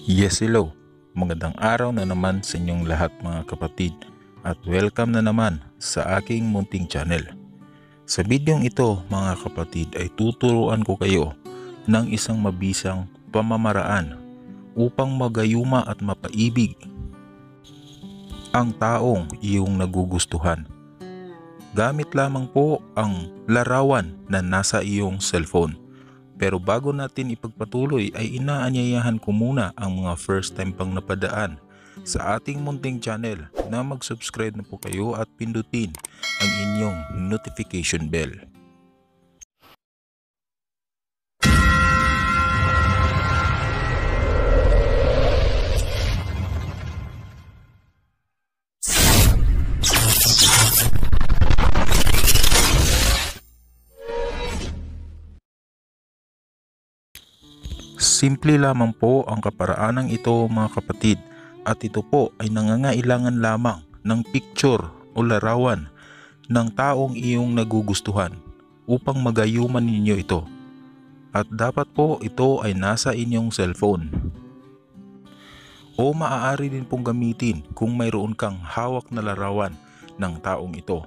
Yes, hello. Magandang araw na naman sa inyong lahat mga kapatid at welcome na naman sa aking munting channel. Sa bidyong ito mga kapatid ay tuturuan ko kayo ng isang mabisang pamamaraan upang magayuma at mapaibig ang taong iyong nagugustuhan. Gamit lamang po ang larawan na nasa iyong cellphone. Pero bago natin ipagpatuloy ay inaanyayahan ko muna ang mga first time pang napadaan sa ating munting channel na mag-subscribe na po kayo at pindutin ang inyong notification bell. Simple lamang po ang kaparaanang ito mga kapatid at ito po ay nangangailangan lamang ng picture o larawan ng taong iyong nagugustuhan upang magayuman ninyo ito. At dapat po ito ay nasa inyong cellphone. O maaari din pong gamitin kung mayroon kang hawak na larawan ng taong ito.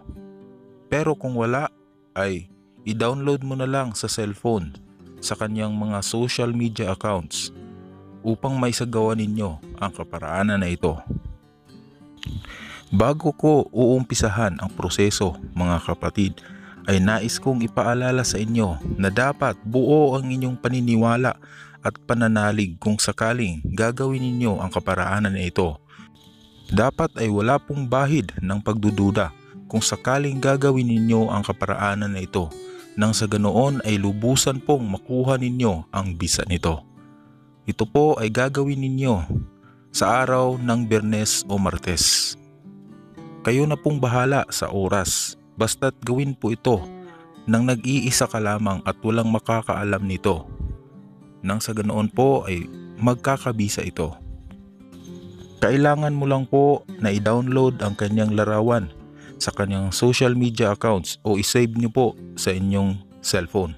Pero kung wala ay i-download mo na lang sa cellphone sa kanyang mga social media accounts upang maisagawa ninyo ang kaparaanan na ito. Bago ko uumpisahan ang proseso mga kapatid ay nais kong ipaalala sa inyo na dapat buo ang inyong paniniwala at pananalig kung sakaling gagawin ninyo ang kaparaanan na ito. Dapat ay wala pong bahid ng pagdududa kung sakaling gagawin ninyo ang kaparaanan na ito, nang sa ganoon ay lubusan pong makuha ninyo ang bisa nito. Ito po ay gagawin ninyo sa araw ng Biyernes o Martes. Kayo na pong bahala sa oras, basta't gawin po ito nang nag-iisa ka lamang at walang makakaalam nito. Nang sa ganoon po ay magkakabisa ito. Kailangan mo lang po na i-download ang kanyang larawan sa kanyang social media accounts o isave nyo po sa inyong cellphone.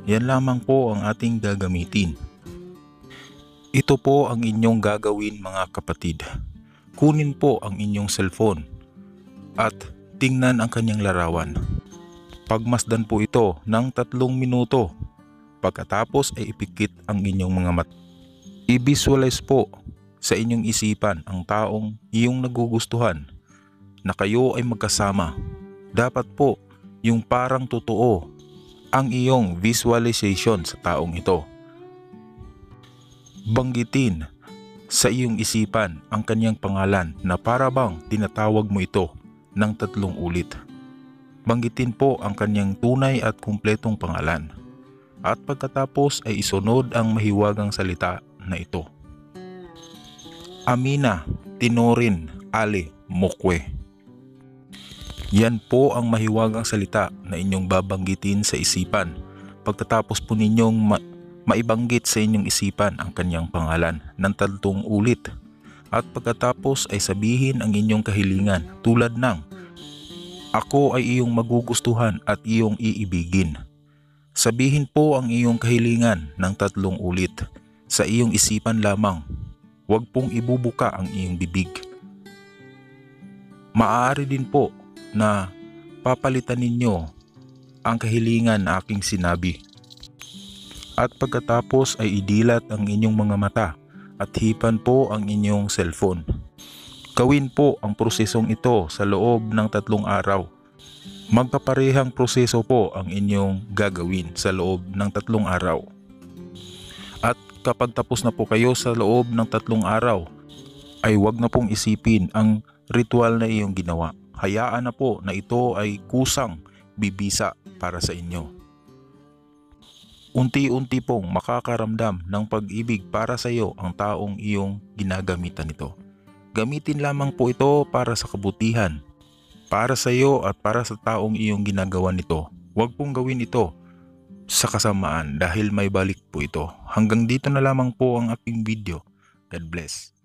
Yan lamang po ang ating gagamitin. Ito po ang inyong gagawin mga kapatid. Kunin po ang inyong cellphone at tingnan ang kanyang larawan. Pagmasdan po ito ng 3 minuto. Pagkatapos ay ipikit ang inyong mga mata. I-visualize po sa inyong isipan ang taong iyong nagugustuhan na kayo ay magkasama. Dapat po yung parang totoo ang iyong visualization sa taong ito. Banggitin sa iyong isipan ang kanyang pangalan na para bang tinatawag mo ito ng 3 ulit. Banggitin po ang kanyang tunay at kumpletong pangalan. At pagkatapos ay isunod ang mahiwagang salita na ito. Amina Tinorin Ali Mokwe. Yan po ang mahiwagang salita na inyong babanggitin sa isipan. Pagkatapos po ninyong maibanggit sa inyong isipan ang kanyang pangalan ng 3 ulit. At pagkatapos ay sabihin ang inyong kahilingan tulad ng ako ay iyong magugustuhan at iyong iibigin. Sabihin po ang iyong kahilingan ng 3 ulit sa iyong isipan lamang. Huwag pong ibubuka ang iyong bibig. Maaari din po na papalitan ninyo ang kahilingan na aking sinabi. At pagkatapos ay idilat ang inyong mga mata at hipan po ang inyong cellphone. Gawin po ang prosesong ito sa loob ng 3 araw. Magkaparehang proseso po ang inyong gagawin sa loob ng 3 araw. At kapag tapos na po kayo sa loob ng 3 araw, ay huwag na pong isipin ang ritual na iyong ginawa. Hayaan na po na ito ay kusang bibisa para sa inyo. Unti-unti pong makakaramdam ng pag-ibig para sa iyo ang taong iyong ginagamitan nito. Gamitin lamang po ito para sa kabutihan, para sa iyo at para sa taong iyong ginagawa nito. Huwag pong gawin ito sa kasamaan dahil may balik po ito. Hanggang dito na lamang po ang aking video. God bless.